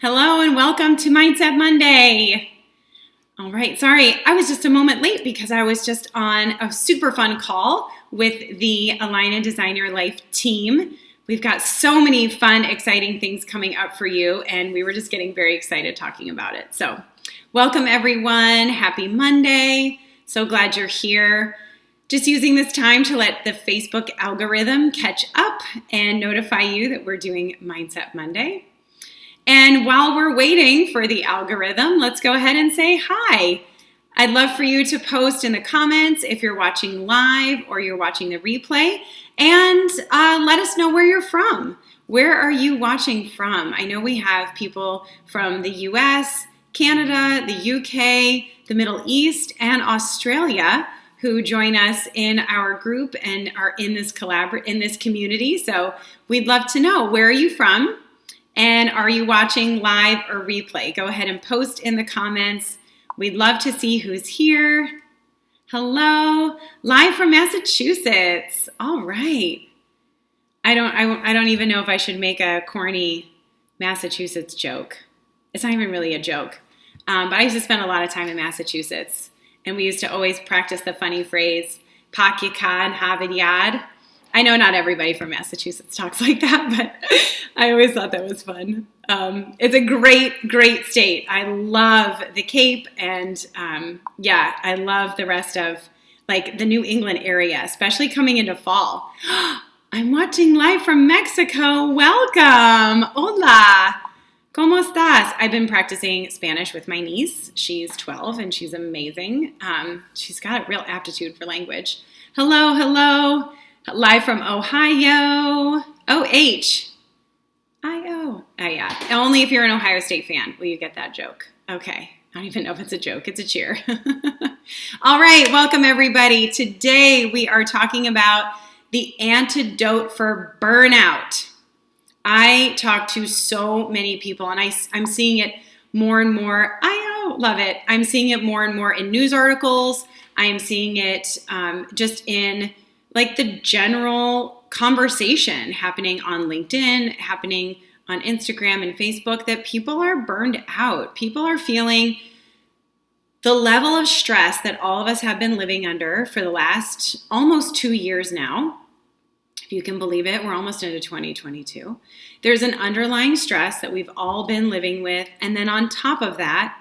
Hello and welcome to Mindset Monday. All right, sorry, I was just a moment late because I was just on a super fun call with the Align and Design Your Life team. We've got so many fun, exciting things coming up for you, and we were just getting very excited talking about it. So, welcome everyone. Happy Monday. So glad you're here. Just using this time to let the Facebook algorithm catch up and notify you that we're doing Mindset Monday. And while we're waiting for the algorithm, let's go ahead and say hi. I'd love for you to post in the comments if you're watching live or you're watching the replay, and let us know where you're from. Where are you watching from? I know we have people from the US, Canada, the UK, the Middle East, and Australia who join us in our group and are in this community. So we'd love to know, where are you from? And are you watching live or replay? Go ahead and post in the comments. We'd love to see who's here. Hello, live from Massachusetts. All right. I don't even know if I should make a corny Massachusetts joke. It's not even really a joke. But I used to spend a lot of time in Massachusetts, and we used to always practice the funny phrase, "Pak je kan, have it yad." I know not everybody from Massachusetts talks like that, but I always thought that was fun. It's a great, great state. I love the Cape, and I love the rest of like the New England area, especially coming into fall. I'm watching live from Mexico. Welcome. Hola. ¿Cómo estás? I've been practicing Spanish with my niece. She's 12 and she's amazing. She's got a real aptitude for language. Hello, hello. Live from Ohio. O-H. I-O. Oh, yeah. Only if you're an Ohio State fan will you get that joke. Okay. I don't even know if it's a joke. It's a cheer. All right. Welcome, everybody. Today we are talking about the antidote for burnout. I talk to so many people, and I'm seeing it more and more. I love it. I'm seeing it more and more in news articles. I'm seeing it just in like the general conversation happening on LinkedIn, happening on Instagram and Facebook, that people are burned out. People are feeling the level of stress that all of us have been living under for the last almost 2 years now. If you can believe it, we're almost into 2022. There's an underlying stress that we've all been living with. And then on top of that,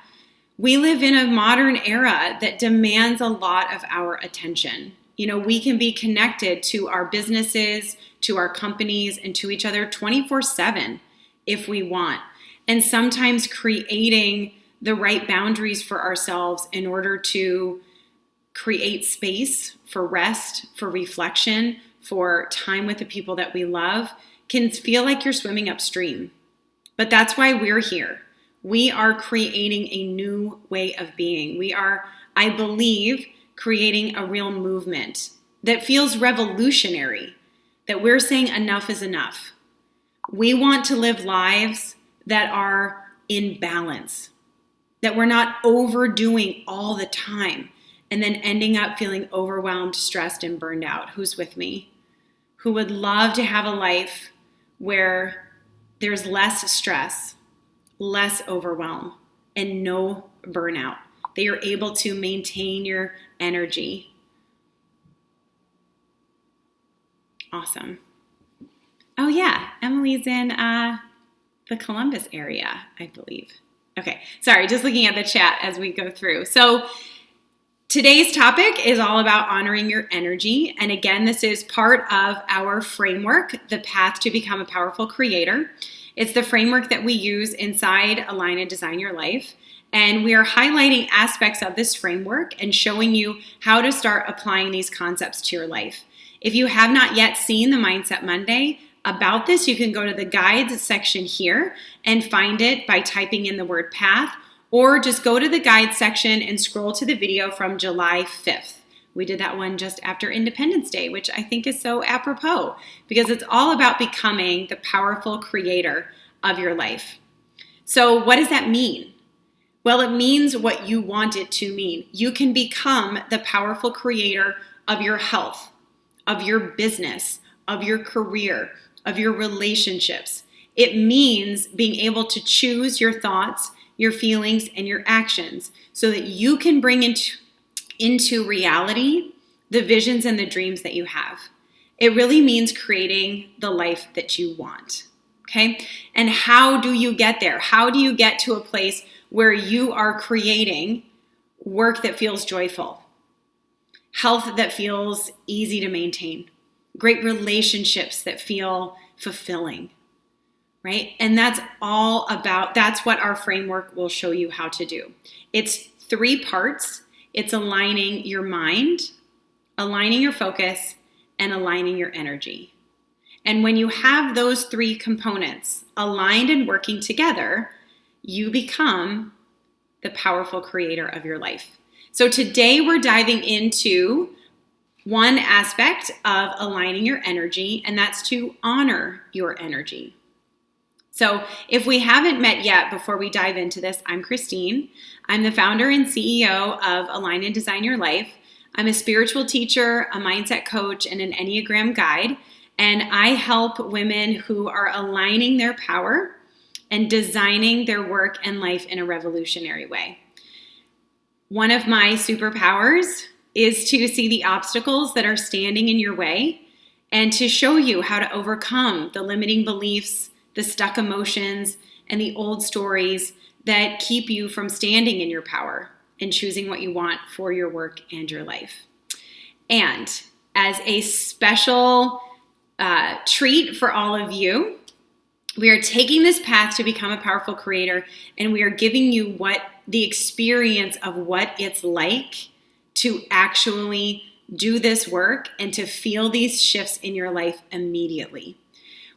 we live in a modern era that demands a lot of our attention. You know, we can be connected to our businesses, to our companies, and to each other 24/7 if we want. And sometimes creating the right boundaries for ourselves in order to create space for rest, for reflection, for time with the people that we love can feel like you're swimming upstream. But that's why we're here. We are creating a new way of being. We are, I believe, creating a real movement that feels revolutionary, that we're saying enough is enough. We want to live lives that are in balance, that we're not overdoing all the time and then ending up feeling overwhelmed, stressed, and burned out. Who's with me? Who would love to have a life where there's less stress, less overwhelm, and no burnout, that you're able to maintain your energy. Awesome. Oh yeah, Emily's in the Columbus area, I believe. Okay, sorry, just looking at the chat as we go through. So today's topic is all about honoring your energy. And again, this is part of our framework, the path to become a powerful creator. It's the framework that we use inside Align and Design Your Life. And we are highlighting aspects of this framework and showing you how to start applying these concepts to your life. If you have not yet seen the Mindset Monday about this, you can go to the guides section here and find it by typing in the word path, or just go to the guide section and scroll to the video from July 5th. We did that one just after Independence Day, which I think is so apropos because it's all about becoming the powerful creator of your life. So what does that mean? Well, it means what you want it to mean. You can become the powerful creator of your health, of your business, of your career, of your relationships. It means being able to choose your thoughts, your feelings, and your actions so that you can bring into reality the visions and the dreams that you have. It really means creating the life that you want. Okay? And how do you get there? How do you get to a place where you are creating work that feels joyful, health that feels easy to maintain, great relationships that feel fulfilling, right? And that's what our framework will show you how to do. It's 3 parts. It's aligning your mind, aligning your focus, and aligning your energy. And when you have those 3 components aligned and working together, you become the powerful creator of your life. So today we're diving into one aspect of aligning your energy, and that's to honor your energy. So if we haven't met yet, before we dive into this, I'm Christine. I'm the founder and CEO of Align and Design Your Life. I'm a spiritual teacher, a mindset coach, and an Enneagram guide. And I help women who are aligning their power and designing their work and life in a revolutionary way. One of my superpowers is to see the obstacles that are standing in your way and to show you how to overcome the limiting beliefs, the stuck emotions, and the old stories that keep you from standing in your power and choosing what you want for your work and your life. And as a special treat for all of you, we are taking this path to become a powerful creator, and we are giving you the experience of what it's like to actually do this work and to feel these shifts in your life immediately.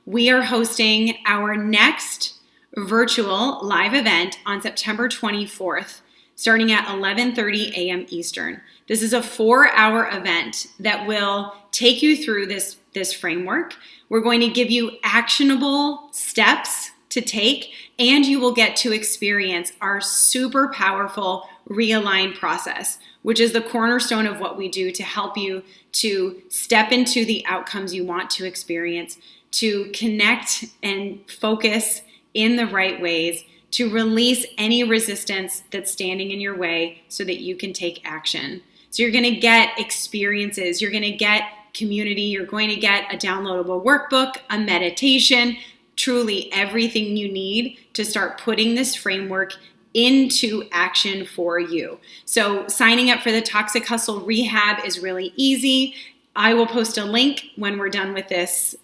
We are hosting our next virtual live event on September 24th, starting at 11:30 a.m. Eastern. This is a 4-hour event that will take you through this framework. We're going to give you actionable steps to take, and you will get to experience our super powerful realign process, which is the cornerstone of what we do to help you to step into the outcomes you want to experience, to connect and focus in the right ways, to release any resistance that's standing in your way so that you can take action. So you're going to get experiences, you're going to get community, you're going to get a downloadable workbook, a meditation, truly everything you need to start putting this framework into action for you. So signing up for the Toxic Hustle Rehab is really easy. I will post a link when we're done with this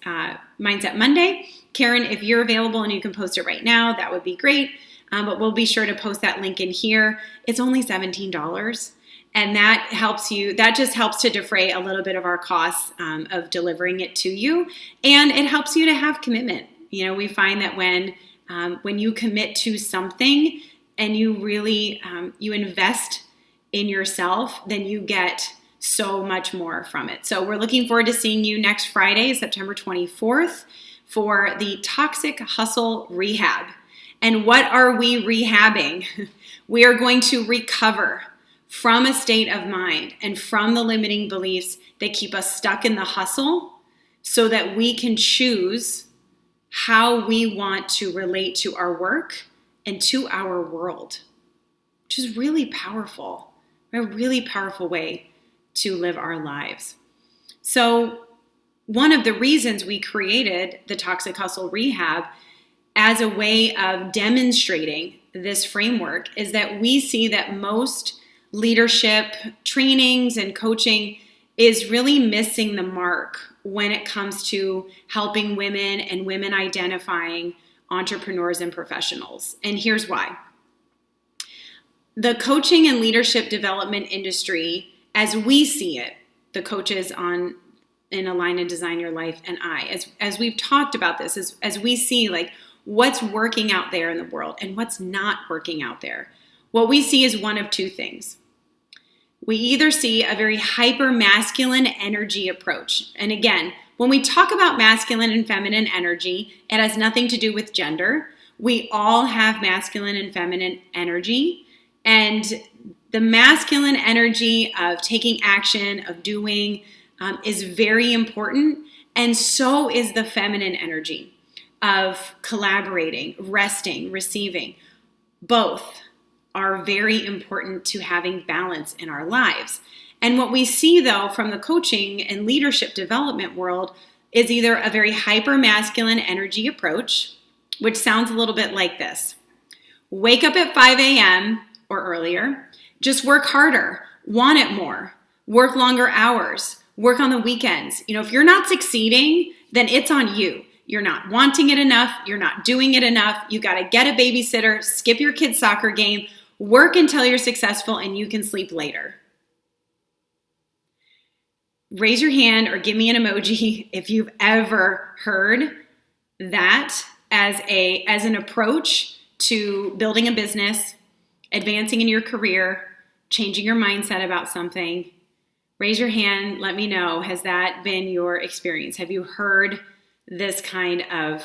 Mindset Monday. Karen, if you're available and you can post it right now, that would be great. But we'll be sure to post that link in here. It's only $17. And that just helps to defray a little bit of our costs of delivering it to you. And it helps you to have commitment. You know, we find that when you commit to something and you really, you invest in yourself, then you get so much more from it. So we're looking forward to seeing you next Friday, September 24th, for the Toxic Hustle Rehab. And what are we rehabbing? We are going to recover from a state of mind and from the limiting beliefs that keep us stuck in the hustle so that we can choose how we want to relate to our work and to our world, which is really powerful, a really powerful way to live our lives. So one of the reasons we created the Toxic Hustle Rehab as a way of demonstrating this framework is that we see that most leadership trainings and coaching is really missing the mark when it comes to helping women and women identifying entrepreneurs and professionals. And here's why. The coaching and leadership development industry, as we see it, the coaches in Align and Design Your Life and as we've talked about this, as we see like what's working out there in the world and what's not working out there, what we see is one of two things. We either see a very hyper masculine energy approach. And again, when we talk about masculine and feminine energy, it has nothing to do with gender. We all have masculine and feminine energy. And the masculine energy of taking action, of doing, is very important. And so is the feminine energy. of collaborating, resting, receiving. Both are very important to having balance in our lives. And what we see, though, from the coaching and leadership development world is either a very hyper-masculine energy approach, which sounds a little bit like this. Wake up at 5 a.m. or earlier. Just work harder. Want it more. Work longer hours. Work on the weekends. If you're not succeeding, then it's on you. You're not wanting it enough. You're not doing it enough. You got to get a babysitter, skip your kid's soccer game, work until you're successful, and you can sleep later. Raise your hand or give me an emoji if you've ever heard that as an approach to building a business, advancing in your career, changing your mindset about something. Raise your hand. Let me know. Has that been your experience? Have you heard this kind of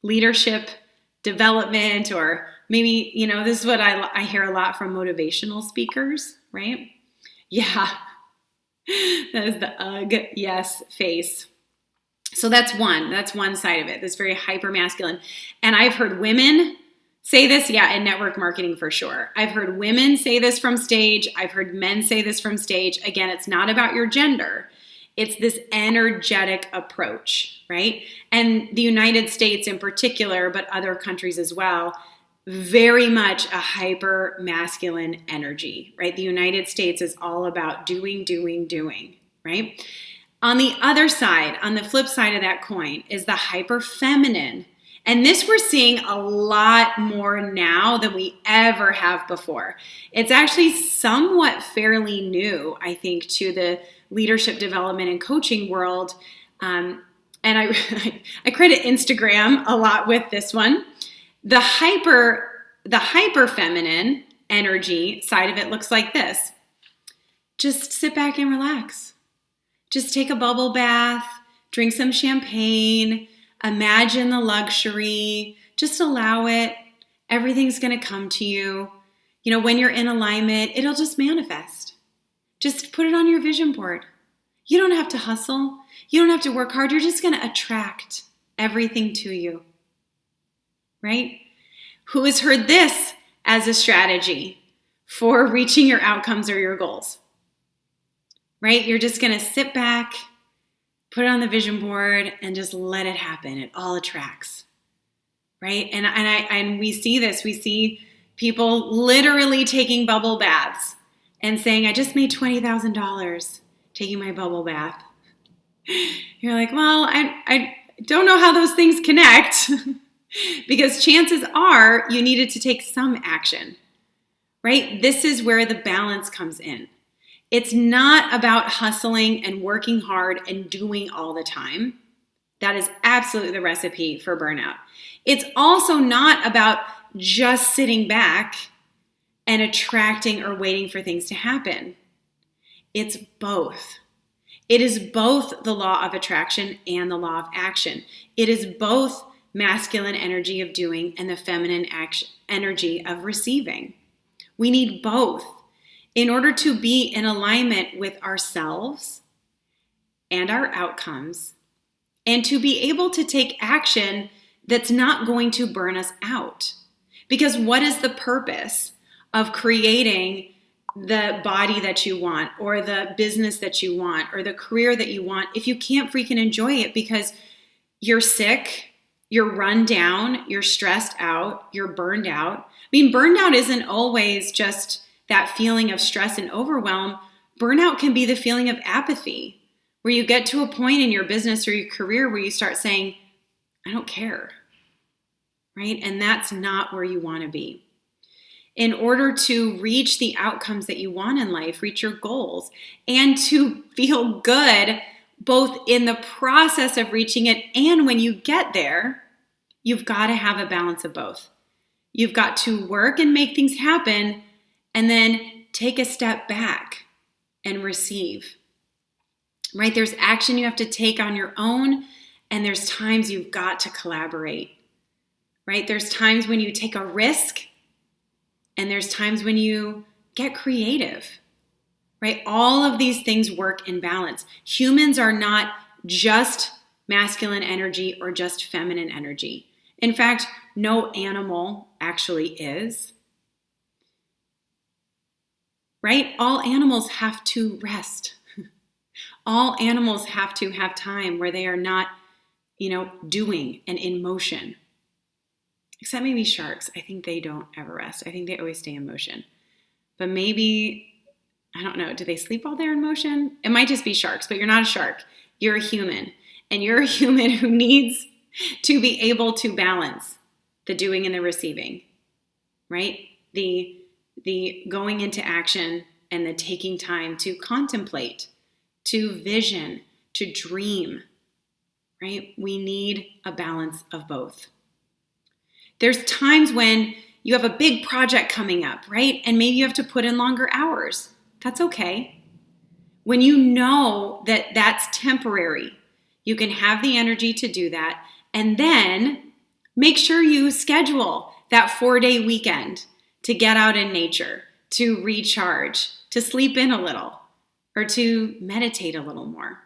leadership development? Or maybe, this is what I hear a lot from motivational speakers, right? Yeah. That is the ugh, yes face. So that's one side of it. That's very hyper masculine. And I've heard women say this, in network marketing for sure. I've heard women say this from stage. I've heard men say this from stage. Again, it's not about your gender. It's this energetic approach, right? And the United States in particular, but other countries as well, very much a hyper masculine energy, right? The United States is all about doing, right? On the other side, on the flip side of that coin, is the hyper feminine. And this we're seeing a lot more now than we ever have before. It's actually somewhat fairly new, I think, to the leadership development and coaching world. And I credit Instagram a lot with this one. The hyper feminine energy side of it looks like this. Just sit back and relax. Just take a bubble bath, drink some champagne, imagine the luxury, just allow it. Everything's going to come to you. When you're in alignment, it'll just manifest. Just put it on your vision board. You don't have to hustle. You don't have to work hard. You're just going to attract everything to you, right? Who has heard this as a strategy for reaching your outcomes or your goals, right? You're just going to sit back, put it on the vision board, and just let it happen. It all attracts, right? And we see this. We see people literally taking bubble baths and saying, I just made $20,000 taking my bubble bath. You're like, well, I don't know how those things connect because chances are you needed to take some action, right? This is where the balance comes in. It's not about hustling and working hard and doing all the time. That is absolutely the recipe for burnout. It's also not about just sitting back and attracting or waiting for things to happen. It's both. It is both the law of attraction and the law of action. It is both masculine energy of doing and the feminine energy of receiving. We need both in order to be in alignment with ourselves and our outcomes, and to be able to take action that's not going to burn us out. Because what is the purpose of creating the body that you want, or the business that you want, or the career that you want, if you can't freaking enjoy it because you're sick, you're run down, you're stressed out, you're burned out? Burned out isn't always just that feeling of stress and overwhelm. Burnout can be the feeling of apathy, where you get to a point in your business or your career where you start saying, I don't care, right? And that's not where you want to be. In order to reach the outcomes that you want in life, reach your goals, and to feel good both in the process of reaching it and when you get there, you've got to have a balance of both. You've got to work and make things happen, and then take a step back and receive, right? There's action you have to take on your own, and there's times you've got to collaborate, right? There's times when you take a risk, and there's times when you get creative, right? All of these things work in balance. Humans are not just masculine energy or just feminine energy. In fact, no animal actually is. Right? All animals have to rest. All animals have to have time where they are not, doing and in motion. Except maybe sharks. I think they don't ever rest. I think they always stay in motion. But maybe, I don't know, do they sleep while they're in motion? It might just be sharks, but you're not a shark. You're a human. And you're a human who needs to be able to balance the doing and the receiving, right? The going into action and the taking time to contemplate, to vision, to dream, right? We need a balance of both. There's times when you have a big project coming up, right? And maybe you have to put in longer hours. That's okay. When you know that that's temporary, you can have the energy to do that. And then make sure you schedule that 4-day weekend to get out in nature, to recharge, to sleep in a little, or to meditate a little more,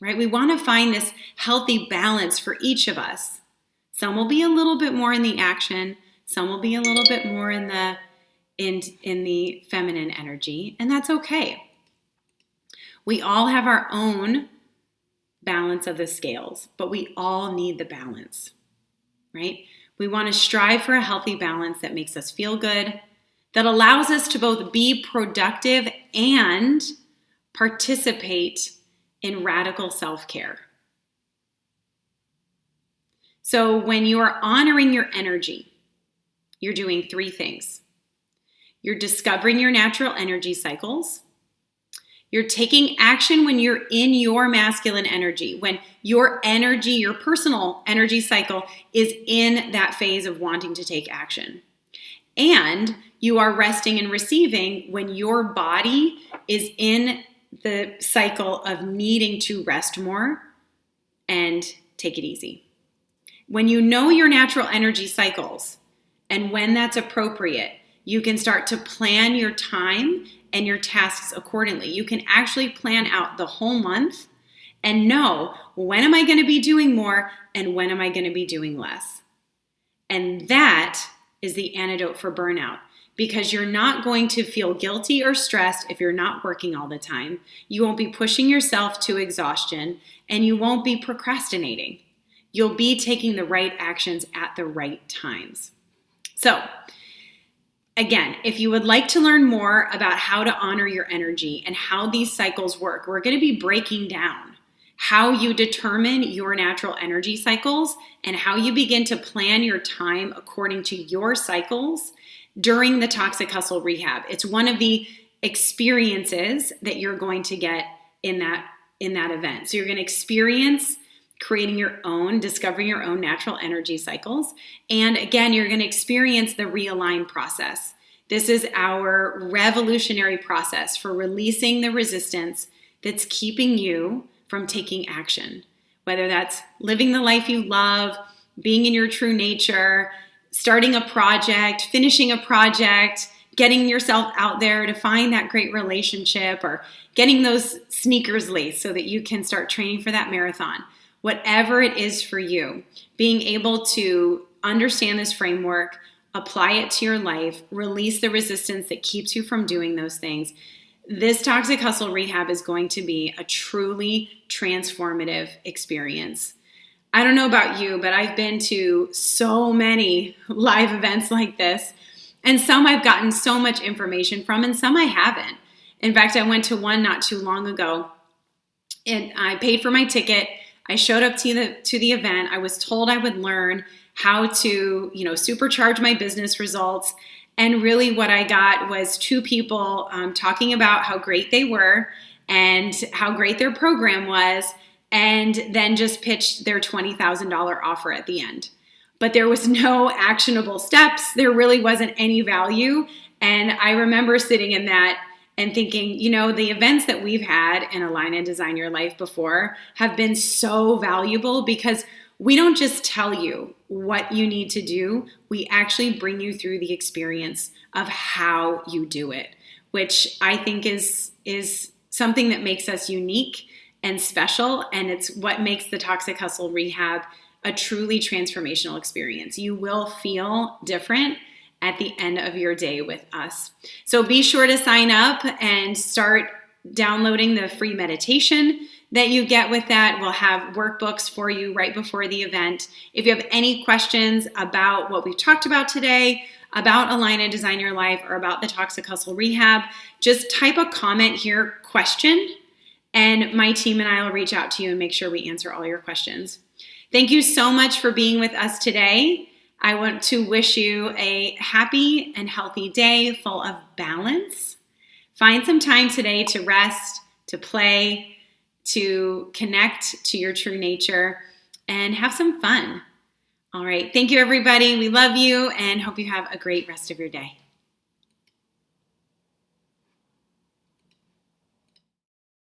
right? We want to find this healthy balance for each of us. Some will be a little bit more in the action. Some will be a little bit more in the feminine energy, and that's okay. We all have our own balance of the scales, but we all need the balance, right? We want to strive for a healthy balance that makes us feel good, that allows us to both be productive and participate in radical self-care. So when you are honoring your energy, you're doing 3 things. You're discovering your natural energy cycles. You're taking action when you're in your masculine energy, when your energy, your personal energy cycle is in that phase of wanting to take action. And you are resting and receiving when your body is in the cycle of needing to rest more and take it easy. When you know your natural energy cycles and when that's appropriate, you can start to plan your time and your tasks accordingly. You can actually plan out the whole month and know, when am I going to be doing more and when am I going to be doing less? And that is the antidote for burnout, because you're not going to feel guilty or stressed if you're not working all the time. You won't be pushing yourself to exhaustion, and you won't be procrastinating. You'll be taking the right actions at the right times. So, again, if you would like to learn more about how to honor your energy and how these cycles work, we're going to be breaking down how you determine your natural energy cycles and how you begin to plan your time according to your cycles during the Toxic Hustle Rehab. It's one of the experiences that you're going to get in that event. So you're going to experience creating your own, discovering your own natural energy cycles. And again, you're going to experience the realign process. This is our revolutionary process for releasing the resistance that's keeping you from taking action, whether that's living the life you love, being in your true nature, starting a project, finishing a project, getting yourself out there to find that great relationship, or getting those sneakers laced so that you can start training for that marathon. Whatever it is for you, being able to understand this framework, apply it to your life, release the resistance that keeps you from doing those things. This Toxic Hustle Rehab is going to be a truly transformative experience. I don't know about you, but I've been to so many live events like this, and some I've gotten so much information from, and some I haven't. In fact, I went to one not too long ago, and I paid for my ticket. I showed up to the event. I was told I would learn how to, supercharge my business results. And really what I got was 2 people talking about how great they were and how great their program was, and then just pitched their $20,000 offer at the end. But there was no actionable steps. There really wasn't any value. And I remember sitting in that and thinking, the events that we've had in Align and Design Your Life before have been so valuable, because we don't just tell you what you need to do. We actually bring you through the experience of how you do it, which I think is something that makes us unique and special, and it's what makes the Toxic Hustle Rehab a truly transformational experience. You will feel different at the end of your day with us. So be sure to sign up and start downloading the free meditation that you get with that. We'll have workbooks for you right before the event. If you have any questions about what we've talked about today, about Align and Design Your Life, or about the Toxic Hustle Rehab, just type a comment here, question, and my team and I will reach out to you and make sure we answer all your questions. Thank you so much for being with us today. I want to wish you a happy and healthy day full of balance. Find some time today to rest, to play, to connect to your true nature, and have some fun. All right. Thank you, everybody. We love you and hope you have a great rest of your day.